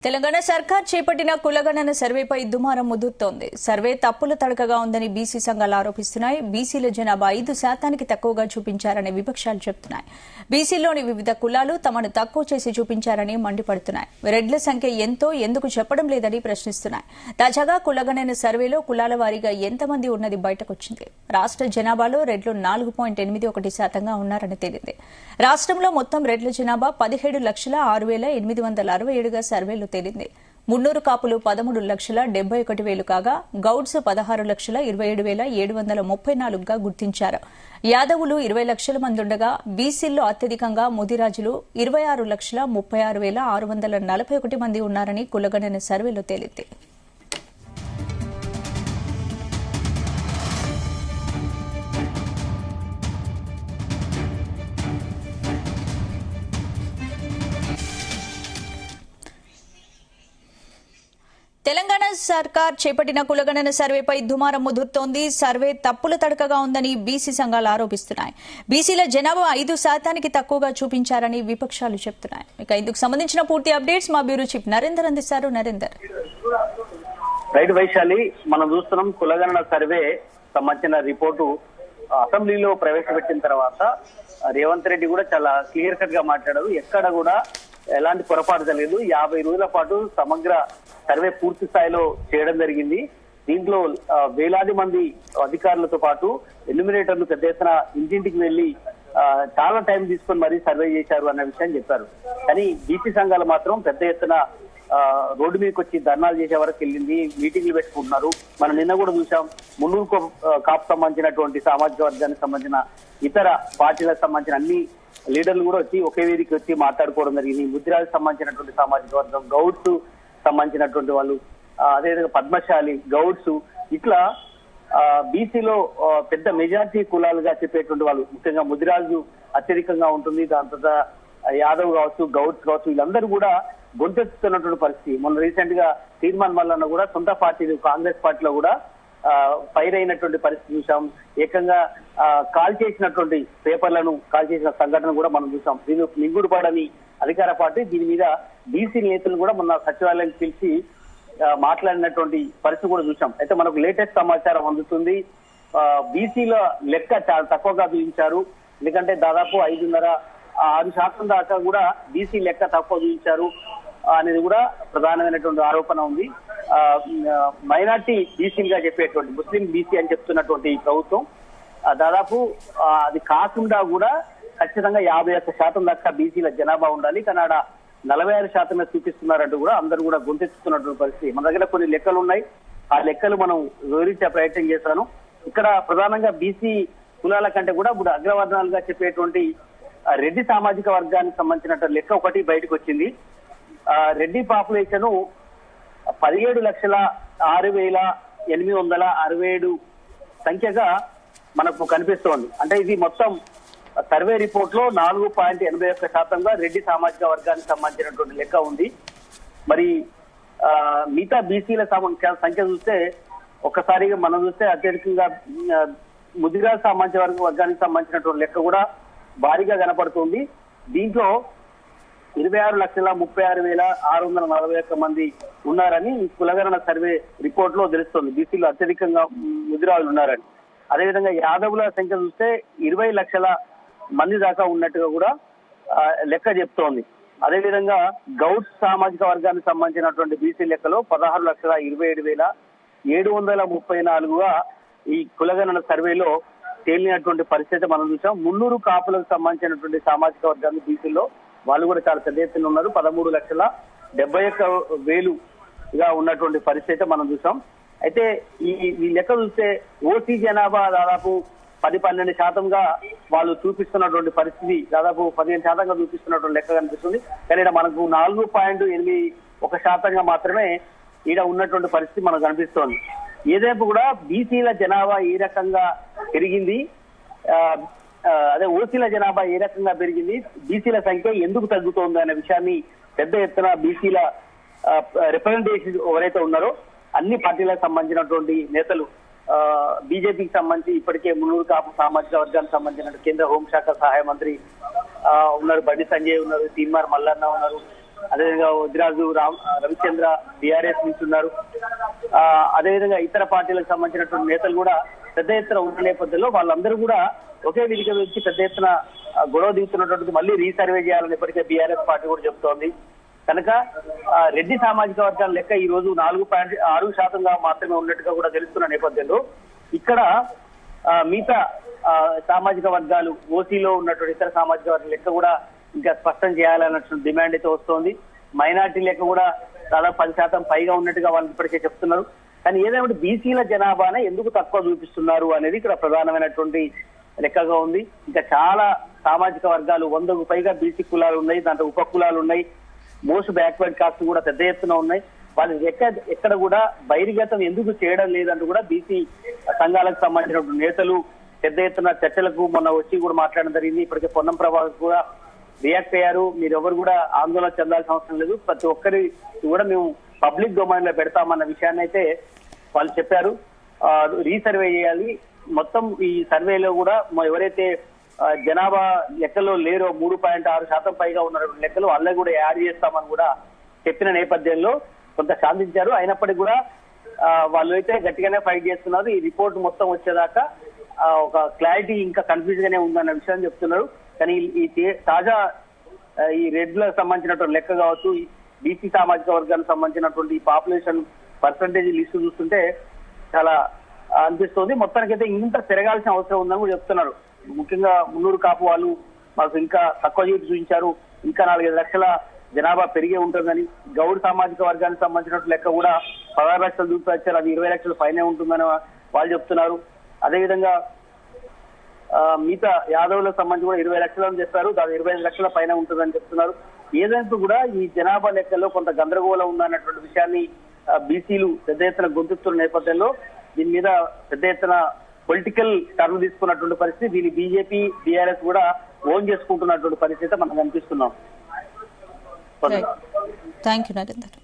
తెలంగాణ సర్కార్ చేపట్టిన కులగణన సర్వేపై దుమారం ముదురుతోంది. సర్వే తప్పుల తడకగా ఉందని బీసీ సంఘాలు ఆరోపిస్తున్నాయి. బీసీల జనాభా 5% తక్కువగా చూపించారని విపక్షాలు చెబుతున్నాయి. బీసీలోని వివిధ కులాలు తమను తక్కువ చేసి చూపించారని మండిపడుతున్నాయి. రెడ్ల సంఖ్య ఎంతో ఎందుకు చెప్పడం లేదని ప్రశ్నిస్తున్నాయి. తాజాగా కులగణన సర్వేలో కులాల వారీగా ఎంతమంది ఉన్నది బయటకొచ్చింది. రాష్ట్ర జనాభాలో రెడ్లు 4.81% ఉన్నారని తేలింది. రాష్ట్రంలో మొత్తం రెడ్ల జనాభా 17,06,867గా సర్వేలో తేలింది. మున్నూరు కాపులు 13,71,000 కాగా గౌడ్స్ 16,27,734గా గుర్తించారు. యాదవులు 20 లక్షల మంది ఉండగా బీసీల్లో అత్యధికంగా ముదిరాజులు 26,36,641 మంది ఉన్నారని కులగణన సర్వేలో తేలింది. తెలంగాణ సర్కార్ చేపట్టిన కులగణన సర్వేపై దుమారం ముదురుతోంది. సర్వే తప్పుల తడకగా ఉందని బీసీ సంఘాలు ఆరోపిస్తున్నాయి. బీసీల జనాభా 5% తక్కువగా చూపించారని విపక్షాలు చెబుతున్నాయి. ఇక ఇందుకు సంబంధించిన పూర్తి అప్డేట్స్ మా బ్యూరో చీఫ్ నరేందర్ అందిస్తారు. నరేందర్. రైట్ వైశాలి, మనం చూస్తున్నాం కులగణన సర్వే సంబంధించిన రిపోర్టు అసెంబ్లీలో ప్రవేశపెట్టిన తర్వాత రేవంత్ రెడ్డి కూడా చాలా క్లియర్ కట్ గా మాట్లాడారు. ఎక్కడ కూడా ఎలాంటి పొరపాటు జరగలేదు. 50 రోజుల పాటు సమగ్ర సర్వే పూర్తి స్థాయిలో చేయడం జరిగింది. దీంట్లో వేలాది మంది అధికారులతో పాటు ఎన్యూమినేటర్లు పెద్ద ఎత్తున ఇంటింటికి వెళ్లి చాలా టైం తీసుకొని మరీ సర్వే చేశారు అన్న విషయం చెప్పారు. కానీ బీసీ సంఘాలు మాత్రం పెద్ద ఎత్తున రోడ్డు మీదకి వచ్చి ధర్నాలు చేసే వరకు వెళ్ళింది, మీటింగ్లు పెట్టుకుంటున్నారు. మనం నిన్న కూడా చూసాం, మున్నూరు కాపు సంబంధించినటువంటి సామాజిక వర్గానికి సంబంధించిన ఇతర పార్టీలకు సంబంధించిన అన్ని లీడర్లు కూడా వచ్చి ఒకే వేదికకి వచ్చి మాట్లాడుకోవడం జరిగింది. ముద్రాలకు సంబంధించినటువంటి సామాజిక వర్గం, గౌడ్స్ సంబంధించినటువంటి వాళ్ళు, అదేవిధంగా పద్మశాలి, గౌడ్స్, ఇట్లా బీసీలో పెద్ద మెజార్టీ కులాలుగా చెప్పేటువంటి వాళ్ళు, ముఖ్యంగా ముదిరాజు అత్యధికంగా ఉంటుంది. దాని తర్వాత యాదవ్ కావచ్చు, గౌడ్స్ కావచ్చు, వీళ్ళందరూ కూడా గొంతెత్తుతున్నటువంటి పరిస్థితి. మొన్న రీసెంట్ గా తీర్మాన్ మల్లన్న కూడా సొంత పార్టీ కాంగ్రెస్ పార్టీలో కూడా ఫైర్ అయినటువంటి పరిస్థితి చూసాం. ఏకంగా కాల్ చేసినటువంటి పేపర్లను కాల్ చేసిన సంఘటన కూడా మనం చూసాం. దీని మింగుడుపడని అధికార పార్టీ దీని మీద బీసీ నేతలు కూడా మొన్న సచివాలయం పిలిచి మాట్లాడినటువంటి పరిస్థితి కూడా చూసాం. అయితే మనకు లేటెస్ట్ సమాచారం అందుతుంది. బీసీల లెక్క చాలా తక్కువగా చూపించారు. ఎందుకంటే దాదాపు 5.5-6% దాకా కూడా బీసీ లెక్క తక్కువ చూపించారు అనేది కూడా ప్రధానమైనటువంటి ఆరోపణ ఉంది. మైనార్టీ బీసీలుగా చెప్పేటువంటి ముస్లిం బీసీ అని చెప్తున్నటువంటి ప్రభుత్వం దాదాపు అది కాకుండా కూడా ఖచ్చితంగా 51% దాకా బీసీల జనాభా ఉండాలి. కానీ ఆడ 46% చూపిస్తున్నారంటూ కూడా అందరూ కూడా గొంతెత్తుతున్నటువంటి పరిస్థితి. మన దగ్గర కొన్ని లెక్కలు ఉన్నాయి, ఆ లెక్కలు మనం వివరించే ప్రయత్నం చేశాను. ఇక్కడ ప్రధానంగా బీసీ కులాల కంటే కూడా ఇప్పుడు అగ్రవర్ణాలుగా చెప్పేటువంటి రెడ్డి సామాజిక వర్గానికి సంబంధించిన లెక్క ఒకటి బయటకు వచ్చింది. రెడ్డి పాపులేషన్ 17,06,867 సంఖ్యగా మనకు కనిపిస్తోంది. అంటే ఇది మొత్తం సర్వే రిపోర్ట్ లో 4.81%గా రెడ్డి సామాజిక వర్గానికి సంబంధించినటువంటి లెక్క ఉంది. మరి మిగతా బీసీల సంఖ్య చూస్తే ఒక్కసారిగా మనం చూస్తే అత్యధికంగా ముదిరాజ్ సామాజిక వర్గానికి సంబంధించినటువంటి లెక్క కూడా భారీగా కనపడుతుంది. దీంట్లో 26,36,641 మంది ఉన్నారని ఈ కులగణన సర్వే రిపోర్ట్ లో తెలుస్తోంది. బీసీలో అత్యధికంగా ముదిరాజులు ఉన్నారని. అదేవిధంగా యాదవుల సంఖ్య చూస్తే 20 లక్షల మంది దాకా ఉన్నట్టుగా కూడా లెక్క చెప్తోంది. అదేవిధంగా గౌడ్స్ సామాజిక వర్గానికి సంబంధించినటువంటి బీసీ లెక్కలో 16,27,734గా ఈ కులగణన సర్వేలో తేలినటువంటి పరిస్థితి మనం చూసాం. మున్నూరు కాపులకు సంబంధించినటువంటి సామాజిక వర్గాన్ని బీసీలో వాళ్ళు కూడా చాలా పెద్ద ఎత్తున ఉన్నారు. 13,71,000గా ఉన్నటువంటి పరిస్థితి మనం చూసాం. అయితే ఈ లెక్క చూస్తే ఓసీ జనాభా దాదాపు 10-12% వాళ్ళు చూపిస్తున్నటువంటి పరిస్థితి, దాదాపు 15% చూపిస్తున్నటువంటి లెక్క కనిపిస్తుంది. కానీ ఇక్కడ మనకు 4.81% మాత్రమే ఈడ ఉన్నటువంటి పరిస్థితి మనకు కనిపిస్తోంది. ఏదైపు కూడా బీసీల జనాభా ఏ రకంగా పెరిగింది, అదే ఓసీల జనాభా ఏ రకంగా పెరిగింది, బీసీల సంఖ్య ఎందుకు తగ్గుతోంది అనే విషయాన్ని పెద్ద ఎత్తున బీసీల రిప్రజెంటేషన్ ఎవరైతే ఉన్నారో అన్ని పార్టీలకు సంబంధించినటువంటి నేతలు, బీజేపీకి సంబంధించి ఇప్పటికే మున్నూరు కాపు సామాజిక వర్గానికి సంబంధించిన కేంద్ర హోంశాఖ సహాయ మంత్రి ఉన్నారు, బండి సంజయ్ ఉన్నారు, తీన్మార్ మల్లన్న ఉన్నారు, అదేవిధంగా వద్దిరాజు రవిచంద్ర బీఆర్ఎస్ నుంచి ఉన్నారు. అదేవిధంగా ఇతర పార్టీలకు సంబంధించినటువంటి నేతలు కూడా పెద్ద ఎత్తున ఉన్న నేపథ్యంలో వాళ్ళందరూ కూడా ఒకే వేదిక నుంచి పెద్ద ఎత్తున గొడవ దిగుతున్నటువంటి మళ్ళీ రీసర్వే చేయాలని ఇప్పటికే బీఆర్ఎస్ పార్టీ కూడా చెప్తోంది. కనుక రెడ్డి సామాజిక వర్గాల లెక్క ఈ రోజు 4.6% మాత్రమే ఉన్నట్టుగా కూడా తెలుస్తున్న నేపథ్యంలో ఇక్కడ మిగతా సామాజిక వర్గాలు ఓసీలో ఉన్నటువంటి ఇతర సామాజిక వర్గాల లెక్క కూడా ఇంకా స్పష్టం చేయాలన్నటువంటి డిమాండ్ అయితే వస్తోంది. మైనార్టీ లెక్క కూడా దాదాపు 10% పైగా ఉన్నట్టుగా వాళ్ళు ఇప్పటికే చెప్తున్నారు. కానీ ఏదైనా బీసీల జనాభానే ఎందుకు తక్కువ చూపిస్తున్నారు అనేది ఇక్కడ ప్రధానమైనటువంటి లెక్కగా ఉంది. ఇంకా చాలా సామాజిక వర్గాలు 100కు పైగా బీసీ కులాలు ఉన్నాయి, దాంట్లో ఉప కులాలు ఉన్నాయి, మోస్ట్ బ్యాక్వర్డ్ కాస్ట్ కూడా పెద్ద ఎత్తున ఉన్నాయి. వాళ్ళు ఎక్కడ కూడా బహిర్గతం ఎందుకు చేయడం లేదంటూ కూడా బీసీ సంఘాలకు సంబంధించిన నేతలు పెద్ద ఎత్తున చర్చలకు మొన్న వచ్చి కూడా మాట్లాడడం జరిగింది. ఇప్పటికే పొన్నం ప్రభాకర్ కూడా రియాక్ట్ అయ్యారు. మీరు ఎవరు కూడా ఆందోళన చెందాల్సిన అవసరం లేదు, ప్రతి ఒక్కరి కూడా మేము పబ్లిక్ డొమైన్ లో పెడతామన్న విషయాన్ని అయితే వాళ్ళు చెప్పారు. రీసర్వే చేయాలి, మొత్తం ఈ సర్వేలో కూడా ఎవరైతే జనాభా లెక్కలో లేరో 3.6% పైగా ఉన్న లెక్కలు వాళ్ళే కూడా యాడ్ చేస్తామని కూడా చెప్పిన నేపథ్యంలో కొంత శాంతించారు. అయినప్పటికీ కూడా వాళ్ళు అయితే గట్టిగానే ఫైట్ చేస్తున్నారు. ఈ రిపోర్ట్ మొత్తం వచ్చేదాకా ఒక క్లారిటీ ఇంకా కన్ఫ్యూజ్ గానే ఉందన్న విషయాన్ని చెప్తున్నారు. కానీ ఈ తాజా ఈ రెడ్లకు సంబంధించినటువంటి లెక్క కావచ్చు, బీసీ సామాజిక వర్గానికి సంబంధించినటువంటి పాపులేషన్ పర్సంటేజ్ లిస్టు చూస్తుంటే చాలా అనిపిస్తుంది. మొత్తానికైతే ఇంత తిరగాల్సిన అవసరం ఉందని కూడా చెప్తున్నారు. ముఖ్యంగా మున్నూరు కాపు వాళ్ళు మాకు ఇంకా తక్కువ చూపించారు, ఇంకా 4-5 లక్షల జనాభా పెరిగే ఉంటుందని. గౌడ్ సామాజిక వర్గానికి సంబంధించిన లెక్క కూడా 16 లక్షలు చూపించారు, అది 20 లక్షల పైనే ఉంటుందని వాళ్ళు చెప్తున్నారు. అదేవిధంగా మిగతా యాదవులకు సంబంధించి కూడా 20 లక్షలని చెప్పారు, దాని 25 లక్షల పైన ఉంటుందని చెప్తున్నారు. ఏదైనా కూడా ఈ జనాభా లెక్కల్లో కొంత గందరగోళం ఉందన్నటువంటి విషయాన్ని బీసీలు పెద్ద ఎత్తున గొంతుతున్న నేపథ్యంలో దీని మీద పెద్ద ఎత్తున పొలిటికల్ టర్న్ తీసుకున్నటువంటి పరిస్థితి, దీన్ని బీజేపీ బీఆర్ఎస్ కూడా ఓన్ చేసుకుంటున్నటువంటి పరిస్థితి మనం కనిపిస్తున్నాం. Thank you Narender.